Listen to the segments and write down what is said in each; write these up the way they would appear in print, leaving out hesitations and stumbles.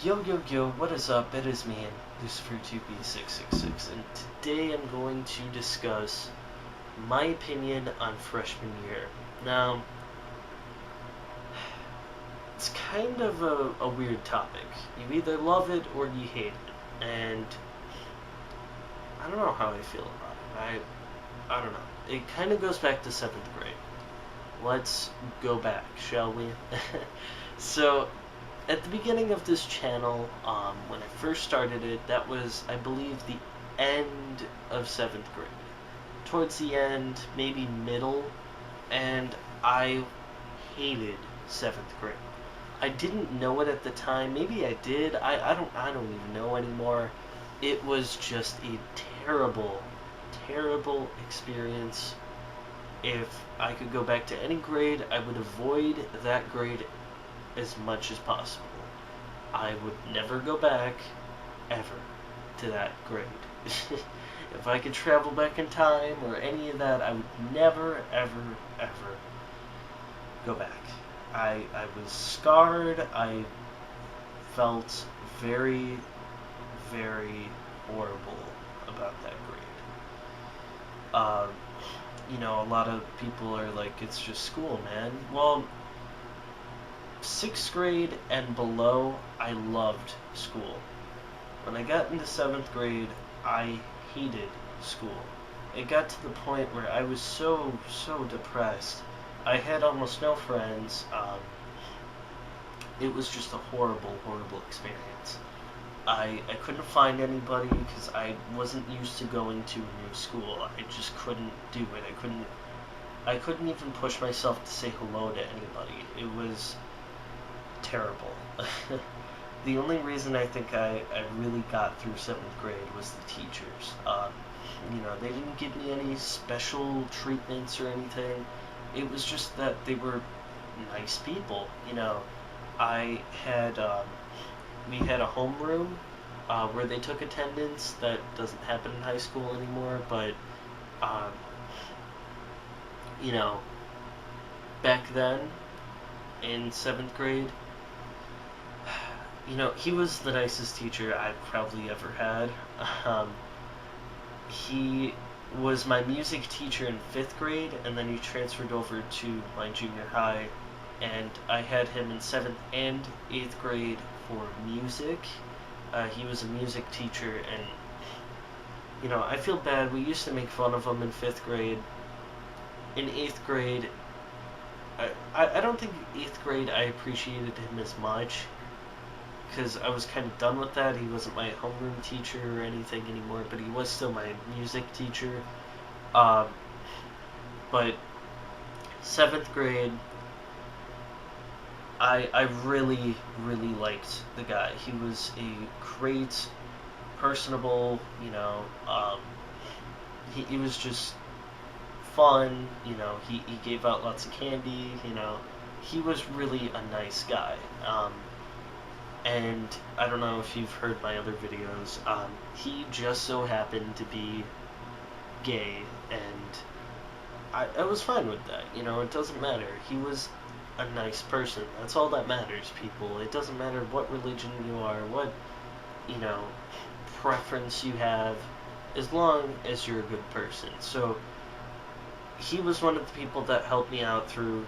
Yo yo yo, what is up? It is me, Lucifer2B666, and today I'm going to discuss my opinion on freshman year. Now, it's kind of a weird topic. You either love it or you hate it, and I don't know how I feel about it. I don't know. It kind of goes back to 7th grade. Let's go back, shall we? So, at the beginning of this channel, when I first started it, that was, I believe, the end of 7th grade. Towards the end, maybe middle, and I hated 7th grade. I didn't know it at the time. Maybe I did. I don't even know anymore. It was just a terrible, terrible experience. If I could go back to any grade, I would avoid that grade as much as possible. I would never go back, ever, to that grade. If I could travel back in time or any of that, I would never, ever, ever go back. I was scarred. I felt very, very horrible about that grade. A lot of people are like, it's just school, man. Well, 6th grade and below, I loved school. When I got into 7th grade, I hated school. It got to the point where I was so depressed. I had almost no friends. It was just a horrible, horrible experience. I couldn't find anybody because I wasn't used to going to a new school. I just couldn't do it. I couldn't even push myself to say hello to anybody. It was terrible. The only reason I think I really got through 7th grade was the teachers. They didn't give me any special treatments or anything. It was just that they were nice people. I had we had a homeroom where they took attendance. That doesn't happen in high school anymore, but um, back then in 7th grade, he was the nicest teacher I've probably ever had. He was my music teacher in 5th grade, and then he transferred over to my junior high, and I had him in 7th and 8th grade for music. He was a music teacher, and, I feel bad. We used to make fun of him in 5th grade. In 8th grade, I don't think 8th grade I appreciated him as much, because I was kind of done with that. He wasn't my homeroom teacher or anything anymore, but he was still my music teacher. But 7th grade, I really, really liked the guy. He was a great, personable, he was just fun, he gave out lots of candy, he was really a nice guy. And I don't know if you've heard my other videos, he just so happened to be gay, and I was fine with that, it doesn't matter. He was a nice person. That's all that matters, people. It doesn't matter what religion you are, what, preference you have, as long as you're a good person. So, he was one of the people that helped me out through,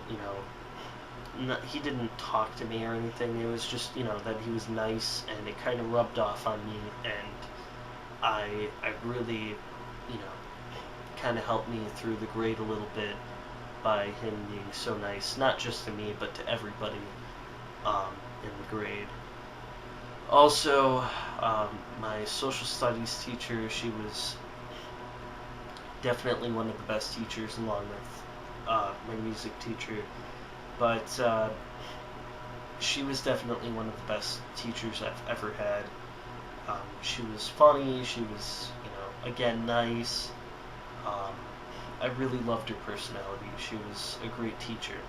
he didn't talk to me or anything. It was just, that he was nice, and it kind of rubbed off on me, and I really, kind of helped me through the grade a little bit by him being so nice, not just to me, but to everybody in the grade. Also, my social studies teacher, she was definitely one of the best teachers, along with my music teacher. But she was definitely one of the best teachers I've ever had. She was funny. She was, again, nice. I really loved her personality. She was a great teacher.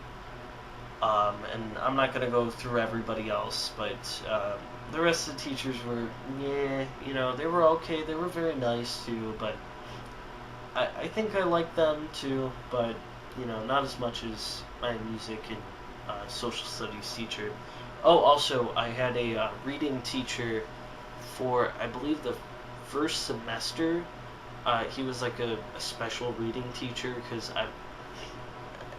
And I'm not going to go through everybody else, but the rest of the teachers were, they were okay. They were very nice, too, but I think I liked them, too, but, not as much as my music and social studies teacher. Oh, also, I had a reading teacher for, I believe, the first semester. He was like a special reading teacher because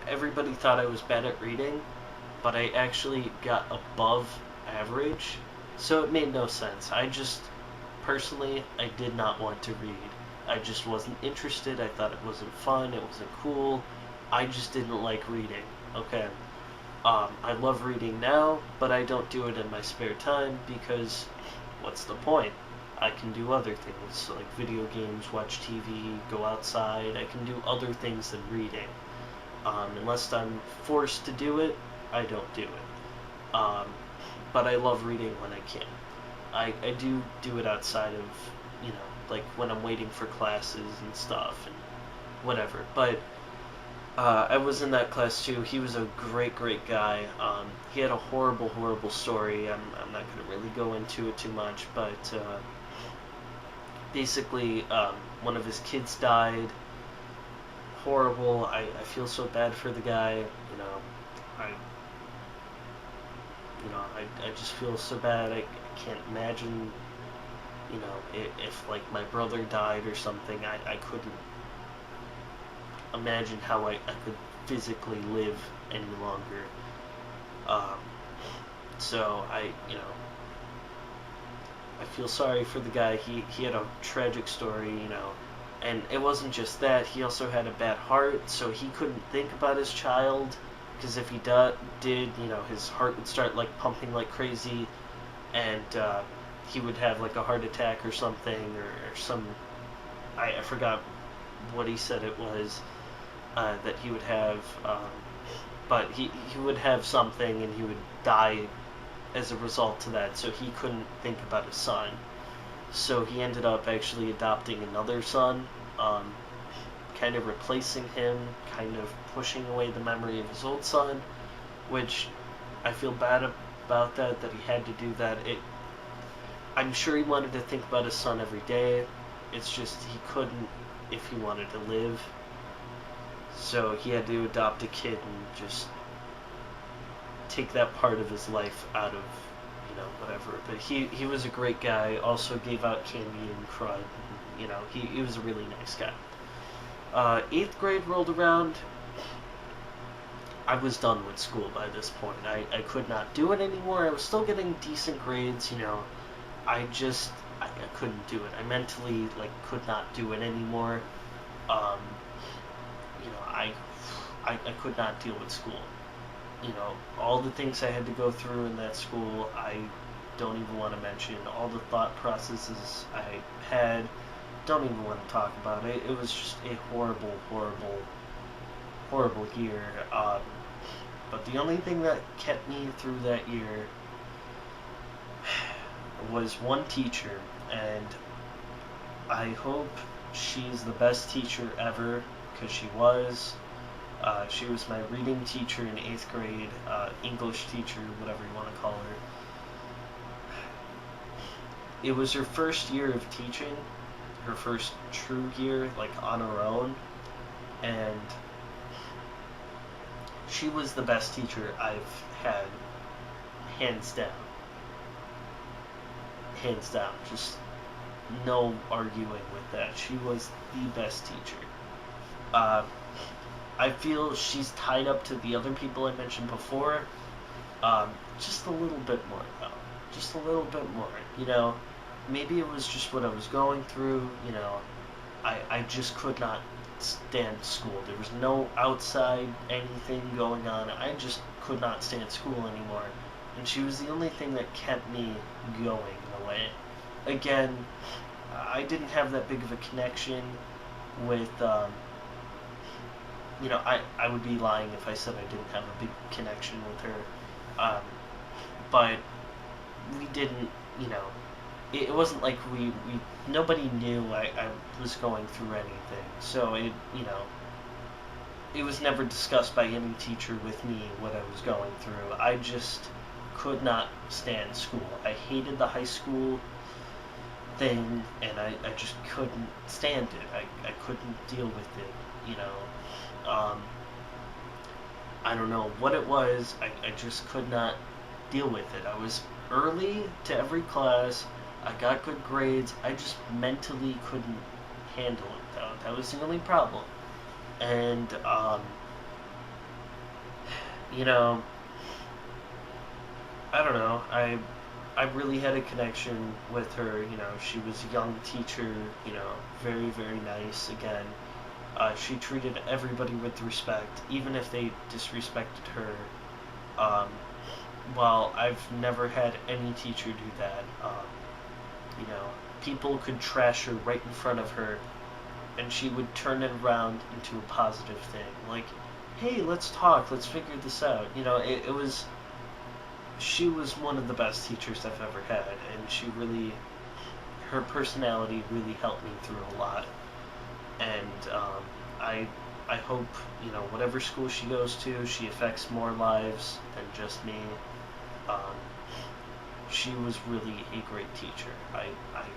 everybody thought I was bad at reading, but I actually got above average. So it made no sense. Personally, I did not want to read. I just wasn't interested. I thought it wasn't fun. It wasn't cool. I just didn't like reading. Okay. I love reading now, but I don't do it in my spare time because what's the point? I can do other things like video games, watch TV, go outside. I can do other things than reading. Unless I'm forced to do it, I don't do it. But I love reading when I can. I do it outside of, like when I'm waiting for classes and stuff and whatever. But I was in that class too. He was a great, great guy. He had a horrible, horrible story. I'm not going to really go into it too much, but basically, one of his kids died. Horrible. I feel so bad for the guy. I I just feel so bad. I can't imagine, if like my brother died or something. I couldn't imagine how I could physically live any longer. Um, so I feel sorry for the guy. He had a tragic story, and it wasn't just that. He also had a bad heart, so he couldn't think about his child. Because if he did, his heart would start like pumping like crazy, and he would have like a heart attack or something, or some. I forgot what he said it was that he would have, but he would have something and he would die as a result to that. So he couldn't think about his son. So he ended up actually adopting another son, kind of replacing him, kind of pushing away the memory of his old son, which I feel bad about that he had to do that. I'm sure he wanted to think about his son every day. It's just he couldn't if he wanted to live. So he had to adopt a kid and just take that part of his life out of, whatever. But he was a great guy, also gave out candy and crud. He was a really nice guy. 8th grade rolled around. I was done with school by this point. I could not do it anymore. I was still getting decent grades, I couldn't do it. I mentally, could not do it anymore. Um, I could not deal with school. All the things I had to go through in that school, I don't even want to mention. All the thought processes I had, don't even want to talk about it. It was just a horrible, horrible, horrible year. But the only thing that kept me through that year was one teacher, and I hope she's the best teacher ever, because she was. She was my reading teacher in 8th grade, English teacher, whatever you want to call her. It was her first year of teaching, her first true year, on her own, and she was the best teacher I've had, hands down. Hands down. Just no arguing with that. She was the best teacher. I feel she's tied up to the other people I mentioned before, just a little bit more, though. Just a little bit more. Maybe it was just what I was going through. I just could not stand school. There was no outside anything going on. I just could not stand school anymore. And she was the only thing that kept me going in a way. Again, I didn't have that big of a connection with, I would be lying if I said I didn't have a big connection with her. But we didn't, it wasn't like nobody knew I was going through anything. So it was never discussed by any teacher with me what I was going through. I just could not stand school. I hated the high school thing, and I just couldn't stand it. I couldn't deal with it, I don't know what it was. I just could not deal with it. I was early to every class. I got good grades. I just mentally couldn't handle it, though. That was the only problem. And, you know, I don't know. I really had a connection with her. You know, she was a young teacher. You know, very very nice. Again, she treated everybody with respect, even if they disrespected her. Um, while I've never had any teacher do that. You know, people could trash her right in front of her, and she would turn it around into a positive thing. Like, hey, let's talk. Let's figure this out. You know, it was she was one of the best teachers I've ever had, and her personality really helped me through a lot. And I hope, you know, whatever school she goes to, she affects more lives than just me. Um, she was really a great teacher. I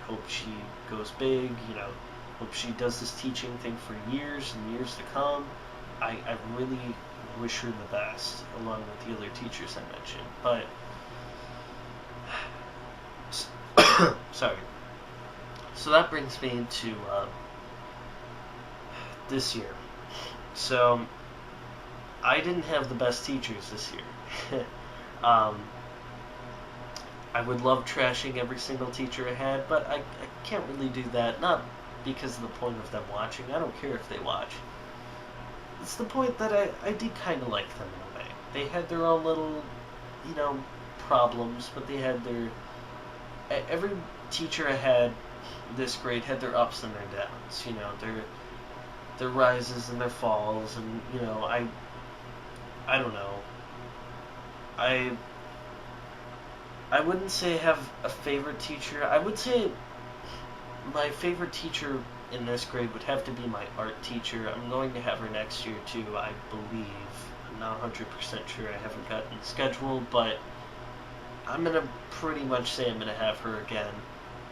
hope she goes big, you know, hope she does this teaching thing for years and years to come. I really wish her the best, along with the other teachers I mentioned. But, sorry. So that brings me to this year. So, I didn't have the best teachers this year. I would love trashing every single teacher I had, but I can't really do that. Not because of the point of them watching. I don't care if they watch. It's the point that I did kind of like them in a way. They had their own little, you know, problems, but they had their... Every teacher I had this grade had their ups and their downs, you know, their rises and their falls, and, you know, I don't know. I wouldn't say I have a favorite teacher. I would say my favorite teacher in this grade would have to be my art teacher. I'm going to have her next year too, I believe. I'm not 100% sure. I haven't gotten the schedule, but I'm going to pretty much say I'm going to have her again.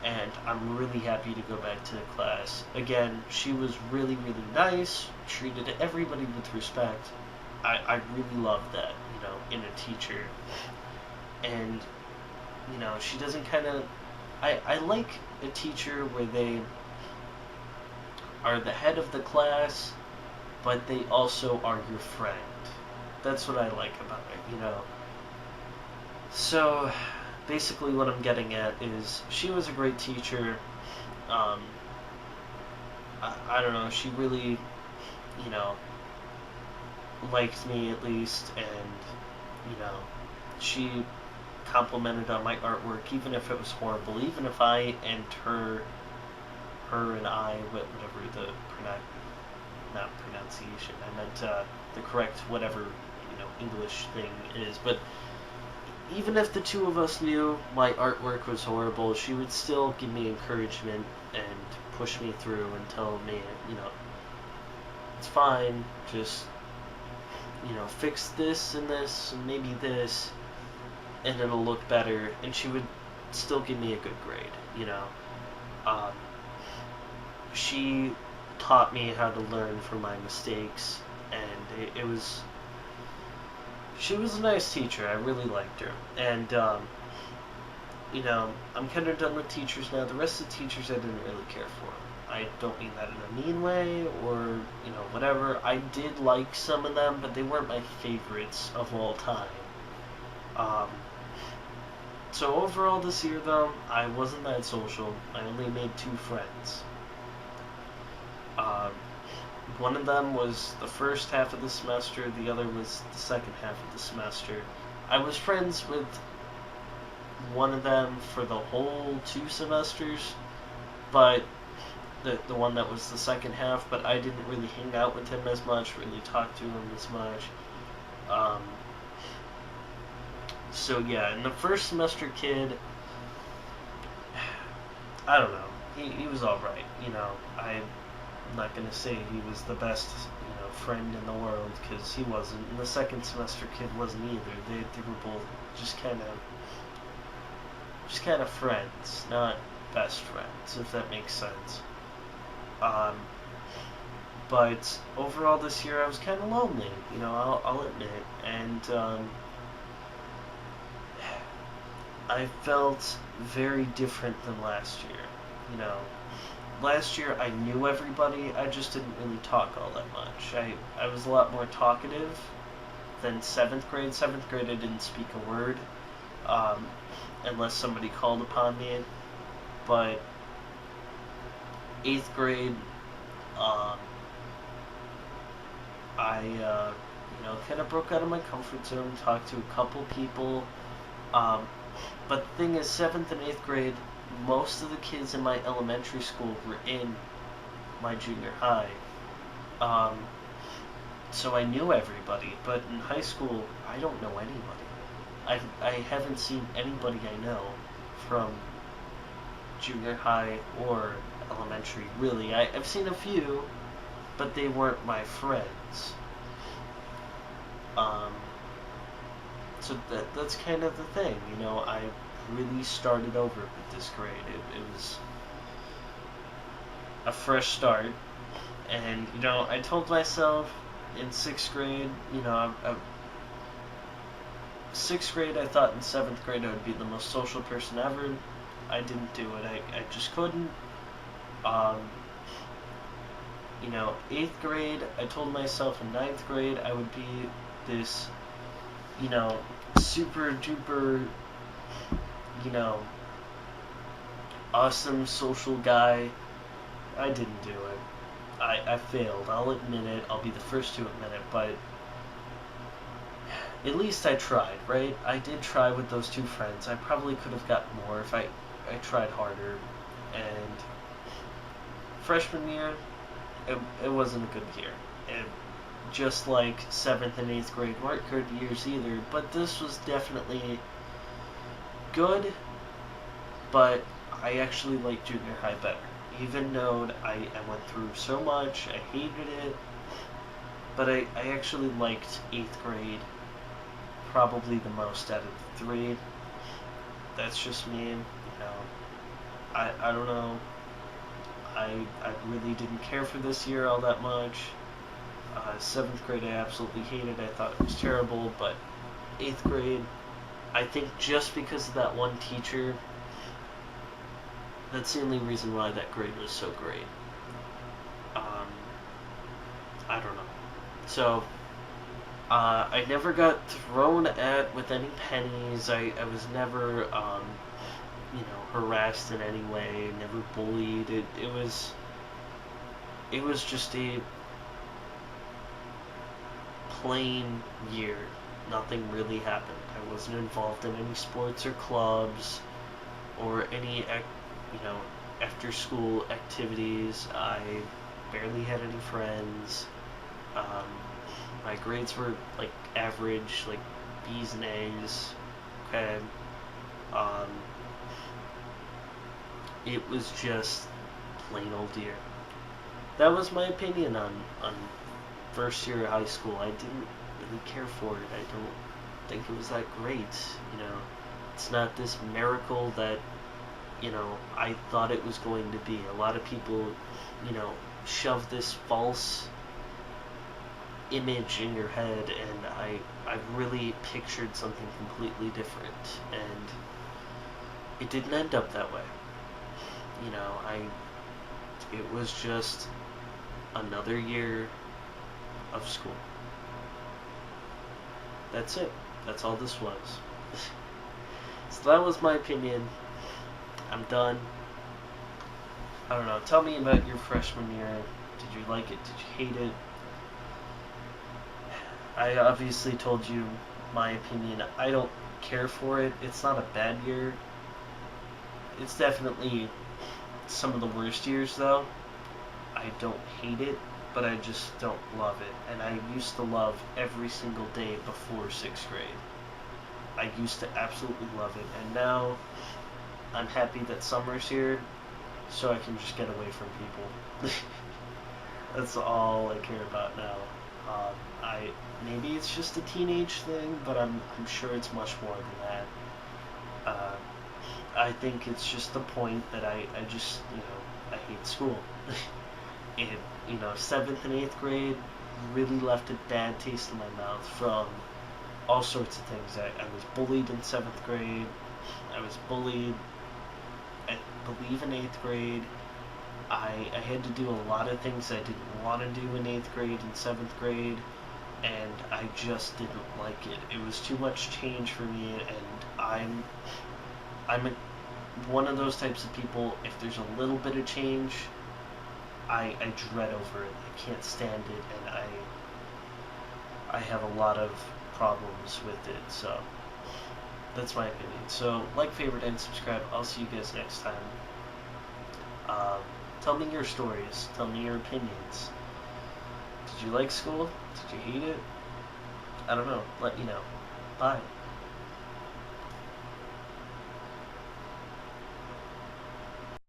And I'm really happy to go back to the class. Again, she was really, really nice, treated everybody with respect. I really love that, you know, in a teacher. And, you know, she doesn't kind of... I like a teacher where they are the head of the class, but they also are your friend. That's what I like about it, you know. So, basically what I'm getting at is she was a great teacher. I don't know, she really, you know, liked me at least, and, you know, she complimented on my artwork, even if it was horrible, even if I and her and I, whatever the not pronunciation, I meant the correct whatever, you know, English thing is, but even if the two of us knew my artwork was horrible, she would still give me encouragement and push me through and tell me, you know, it's fine, just, you know, fix this and maybe this, and it'll look better, and she would still give me a good grade, you know. She taught me how to learn from my mistakes, and it was... She was a nice teacher. I really liked her. And, you know, I'm kind of done with teachers now. The rest of the teachers I didn't really care for. I don't mean that in a mean way or, you know, whatever. I did like some of them, but they weren't my favorites of all time. So overall this year, though, I wasn't that social. I only made 2 friends. One of them was the first half of the semester, the other was the second half of the semester. I was friends with one of them for the whole 2 semesters, but the one that was the second half, but I didn't really hang out with him as much, really talk to him as much. So yeah, and the first semester kid, I don't know, he was alright, you know. I'm not going to say he was the best, you know, friend in the world, because he wasn't, and the second semester kid wasn't either. They were both just kind of friends, not best friends, if that makes sense. But overall this year I was kind of lonely, you know, I'll admit, and I felt very different than last year. You know, last year I knew everybody, I just didn't really talk all that much. I was a lot more talkative than 7th grade. 7th grade I didn't speak a word, um, unless somebody called upon me. But 8th grade, um, I kind of broke out of my comfort zone, talked to a couple people. Um, but the thing is, 7th and 8th grade, most of the kids in my elementary school were in my junior high. Um, so I knew everybody, but in high school, I don't know anybody. I haven't seen anybody I know from junior high or elementary, really. I've seen a few, but they weren't my friends. Um, so that's kind of the thing, I really started over with this grade. It was a fresh start, and I told myself in 6th grade, 6th grade I thought in 7th grade I would be the most social person ever. I didn't do it. I just couldn't. Um, 8th grade, I told myself in 9th grade I would be this, super duper, you know, awesome social guy. I didn't do it. I failed. I'll admit it. I'll be the first to admit it, but at least I tried, right? I did try with those two friends. I probably could have gotten more if I tried harder. And freshman year, it wasn't a good year. Just like 7th and 8th grade weren't good years either, but this was definitely good, but I actually liked junior high better. Even though I went through so much, I hated it, but I actually liked 8th grade probably the most out of the three. That's just me, I don't know. I really didn't care for this year all that much. 7th grade I absolutely hated. I thought it was terrible, but 8th grade, I think just because of that one teacher, that's the only reason why that grade was so great. I don't know. So, I never got thrown at with any pennies. I was never, harassed in any way, never bullied. It was just a plain year. Nothing really happened. I wasn't involved in any sports or clubs or any after school activities. I barely had any friends. My grades were like average, like B's and A's. Okay. It was just plain old year. That was my opinion on first year of high school. I didn't really care for it. I don't think it was that great. It's not this miracle that I thought it was going to be. A lot of people, shove this false image in your head, and I really pictured something completely different, and it didn't end up that way. It was just another year of school. That's it. That's all this was. So that was my opinion. I'm done. I don't know. Tell me about your freshman year. Did you like it? Did you hate it? I obviously told you my opinion. I don't care for it. It's not a bad year. It's definitely some of the worst years, though. I don't hate it, but I just don't love it. And I used to love every single day before 6th grade. I used to absolutely love it. And now I'm happy that summer's here, so I can just get away from people. That's all I care about now. Maybe it's just a teenage thing, but I'm sure it's much more than that. I think it's just the point that I just, I hate school. And, 7th and 8th grade really left a bad taste in my mouth from all sorts of things. I was bullied in 7th grade. I was bullied, I believe, in 8th grade. I had to do a lot of things I didn't want to do in 8th grade and 7th grade, and I just didn't like it. It was too much change for me, and one of those types of people. If there's a little bit of change, I dread over it. I can't stand it, and I have a lot of problems with it. So that's my opinion. So like, favorite, and subscribe. I'll see you guys next time. Um, Tell me your stories. Tell me your opinions. Did you like school? Did you hate it? I don't know. Let me know. Bye.